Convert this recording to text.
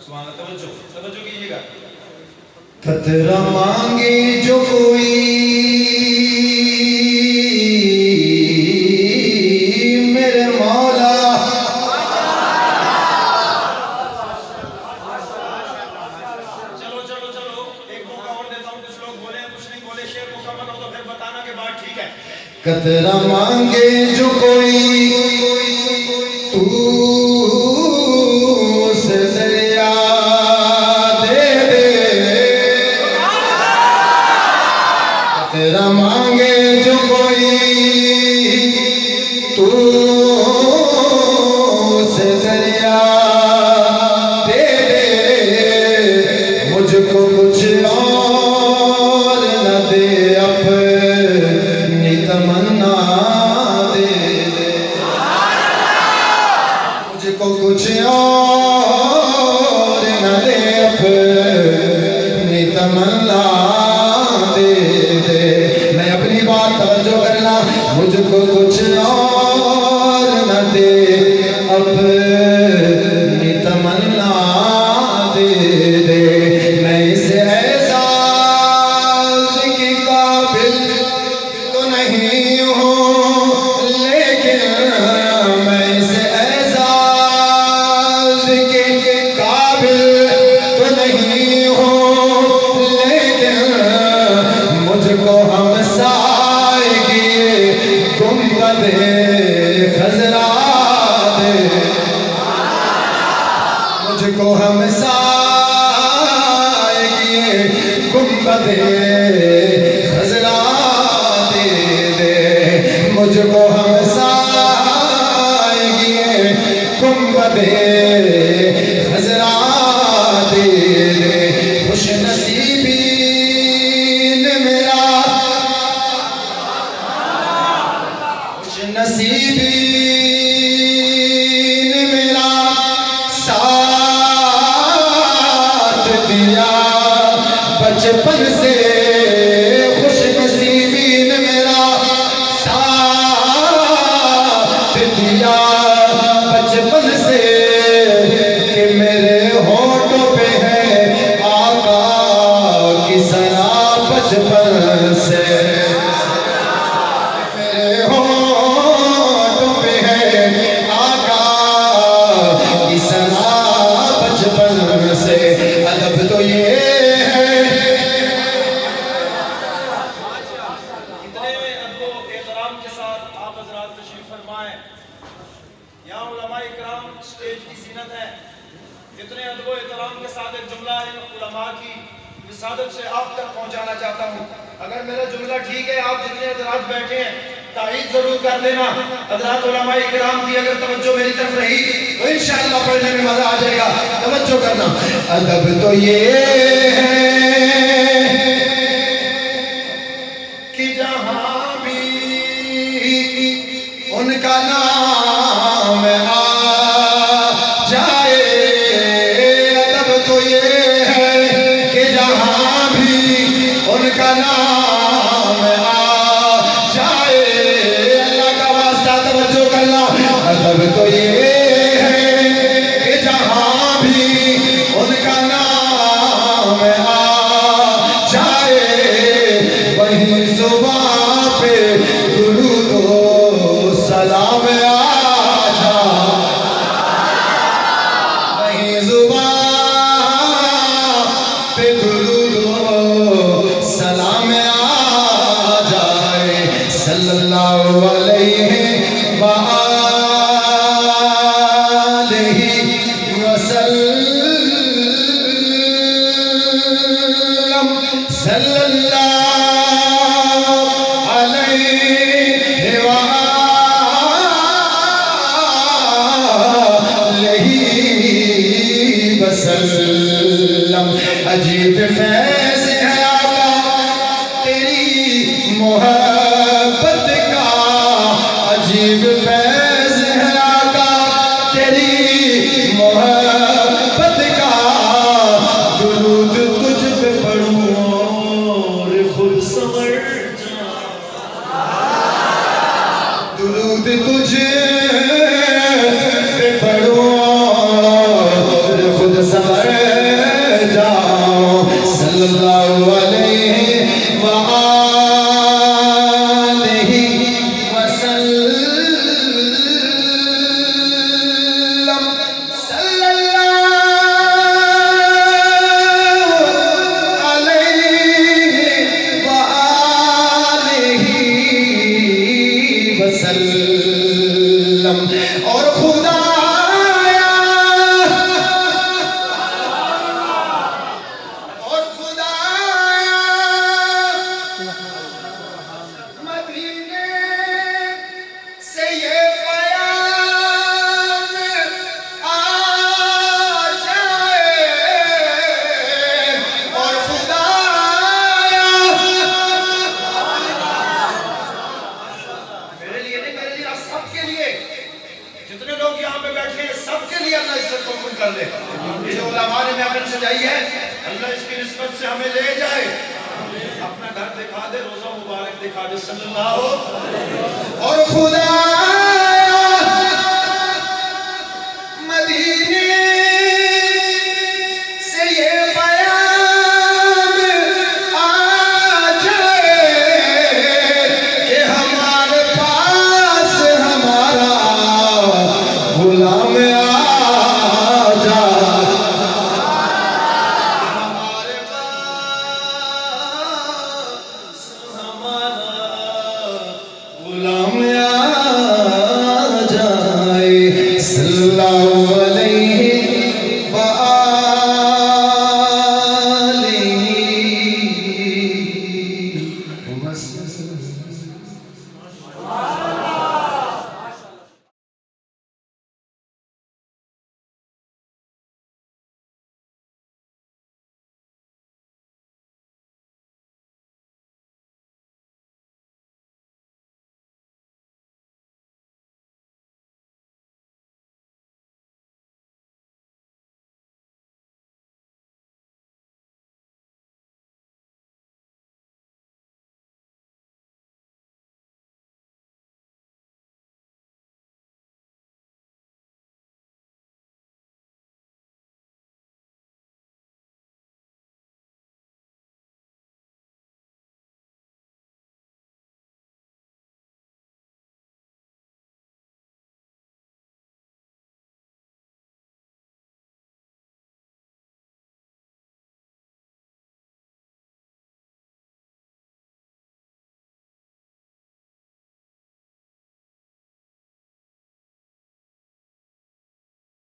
سبحان اللہ. توجہ کیجیے گا. خطرہ مانگے جو کوئی میرے مولا، چلو ایک موقع اور دیتا ہوں. کچھ لوگ بولے کچھ نہیں بولے. شعر مکمل ہو تو پھر بتانا کہ بات ٹھیک ہے. خطرہ مانگے جو کوئی تو سے دریا دے دے، خطرہ مانگے جو کوئی تو سے دریا دے دے، مجھ کو کچھ اور نہ دے، اپنی تمنا دے دے، مجھ کو کچھ اور نہ دے، اپنی تمنا دے دے. میں اپنی بات توجہ کرنا. مجھ کو کچھ اور نہ دے، اپنی تمنا دے دے. میں اس احساس کی قابل تو نہیں ہوں، لیکن میں اس احساس کے قابل تو نہیں ہوں، لیکن مجھ کو ہم سائے گنبد خضرا دے، مجھ کو ہم سائے گنبد خضرا دے دے، مجھ کو ہم سائے گنبد خضرا دے دے. خوش نصیبی نے میرا، خوش نصیبی نے میرا ساتھ دیا بچپن سے، خوش نصیبی نے میرا ساتھ دیا بچپن سے، کہ میرے ہونٹوں پہ ہے آقا کی ثنا بچپن سے، میرے ہونٹوں پہ ہے آقا کی ثنا بچپن سے. ادب تو یہ ہے. اتنے ادب و احترام کے ساتھ آپ حضرات تشریف فرمائیں. یہاں علماء اکرام اسٹیج کی زینت ہے. اتنے ادب و احترام کے ساتھ ایک جملہ علماء کی رسالت سے آپ تک پہنچانا چاہتا ہوں. اگر میرا جملہ ٹھیک ہے، آپ جتنے حضرات بیٹھے ہیں تائید ضرور کر دینا. حضرات علماء اکرام کی اگر توجہ میری طرف رہی تو انشاءاللہ پڑھنے میں مزہ آ جائے گا. توجہ کرنا. ادب تو یہ ہے کہ جہاں بھی ان کا نام آ جائے، ادب تو یہ ہے کہ جہاں بھی ان کا نام آ جائے. اللہ کا واسطہ توجہ کرنا. ادب تو یہ ہے کہ جہاں بھی ان کا نام آ جائے، وہیں زبان پہ درود و سلام آ جائے، وہیں زبان پہ درود و سلام آ جائے. صلی اللہ علیہ وآلہ وسلم، صلی اللہ علیہ وآلہ وسلم. عجیب فیض ہے آقا تیری محبت کا، عجیب فیض ہے آقا تیری محبت کا. درود تجھ پہ پڑھوں اور خود سنور جاؤں، درود تجھ پہ پڑھوں اور خود سنور جو علماء نے محفل سجائی ہے اللہ اس کی نسبت سے ہمیں لے جائے اپنا گھر دکھا دے روزہ مبارک دکھا دے صلی اللہ اور خدا مدینے